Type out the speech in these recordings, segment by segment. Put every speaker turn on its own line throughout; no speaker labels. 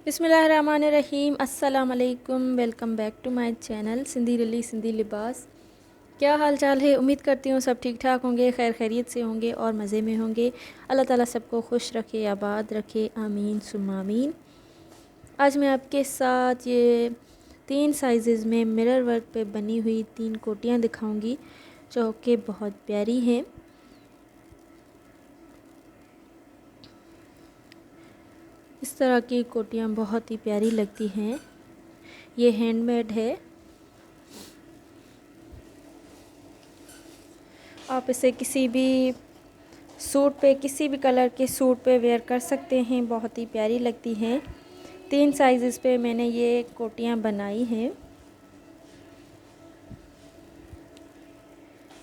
बिस्मिल्लाहिर्रहमानिर्रहीम। अस्सलाम वालेकुम। Welcome back to my channel Sindhi ralli Sindhi लिबास। क्या हाल चाल है? उम्मीद करती हूँ सब ठीक ठाक होंगे, खैर खैरियत से होंगे और मज़े में होंगे। अल्लाह ताला सबको खुश रखे, आबाद रखे, आमीन सुम्मा आमीन। आज मैं आपके साथ ये 3 साइज़ में मिरर वर्क पे बनी हुई 3 कोटियाँ दिखाऊँगी जो कि बहुत प्यारी हैं। इस तरह की कोटियाँ बहुत ही प्यारी लगती हैं। ये हैंडमेड है। आप इसे किसी भी सूट पे, किसी भी कलर के सूट पे वेयर कर सकते हैं, बहुत ही प्यारी लगती हैं। 3 साइज़ पे मैंने ये कोटियाँ बनाई हैं।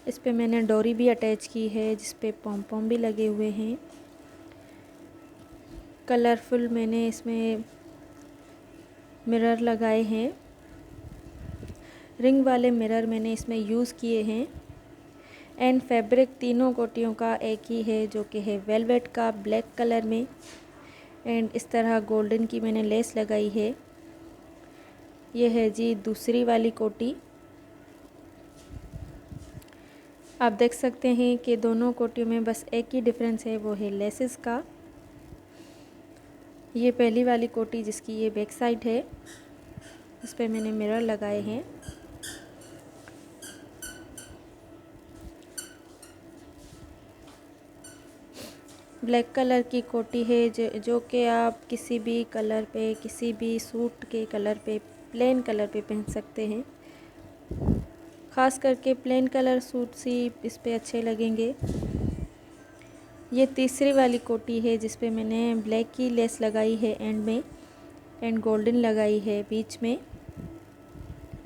इस पे मैंने डोरी भी अटैच की है जिस पे पॉम पॉम भी लगे हुए हैं। कलरफुल मैंने इसमें मिरर लगाए हैं। रिंग वाले मिरर मैंने इसमें यूज़ किए हैं। एंड फैब्रिक तीनों कोटियों का एक ही है जो कि है वेलवेट का ब्लैक कलर में। एंड इस तरह गोल्डन की मैंने लेस लगाई है। ये है जी दूसरी वाली कोटी। आप देख सकते हैं कि दोनों कोटियों में बस एक ही डिफरेंस है, वो है लेसेस का। ये पहली वाली कोटी जिसकी ये बैक साइड है, इस पे मैंने मिरर लगाए हैं। ब्लैक कलर की कोटी है जो कि आप किसी भी कलर पे, किसी भी सूट के कलर पे, प्लेन कलर पे पहन सकते हैं। ख़ास करके प्लेन कलर सूट सी इस पे अच्छे लगेंगे। ये तीसरी वाली कोटी है जिस पे मैंने ब्लैक की लेस लगाई है एंड में, एंड गोल्डन लगाई है बीच में,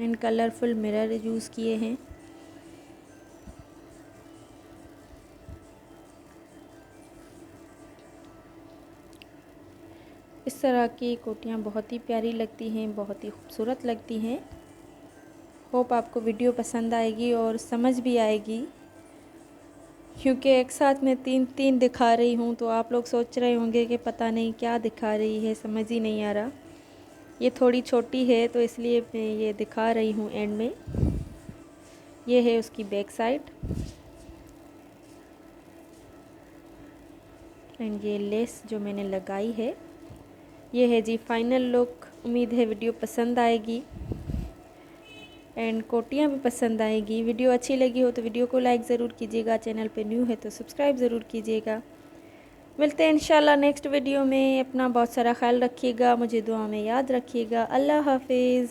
एंड कलरफुल मिरर यूज़ किए हैं। इस तरह की कोटियाँ बहुत ही प्यारी लगती हैं, बहुत ही खूबसूरत लगती हैं। होप आपको वीडियो पसंद आएगी और समझ भी आएगी, क्योंकि एक साथ मैं 3 दिखा रही हूँ तो आप लोग सोच रहे होंगे कि पता नहीं क्या दिखा रही है, समझ ही नहीं आ रहा। ये थोड़ी छोटी है तो इसलिए मैं ये दिखा रही हूँ एंड में। ये है उसकी बैक साइड एंड ये लेस जो मैंने लगाई है। ये है जी फाइनल लुक। उम्मीद है वीडियो पसंद आएगी एंड कोटियाँ भी पसंद आएगी। वीडियो अच्छी लगी हो तो वीडियो को लाइक ज़रूर कीजिएगा, चैनल पे न्यू है तो सब्सक्राइब ज़रूर कीजिएगा। मिलते हैं इंशाल्लाह नेक्स्ट वीडियो में। अपना बहुत सारा ख्याल रखिएगा, मुझे दुआ में याद रखिएगा। अल्लाह हाफिज़।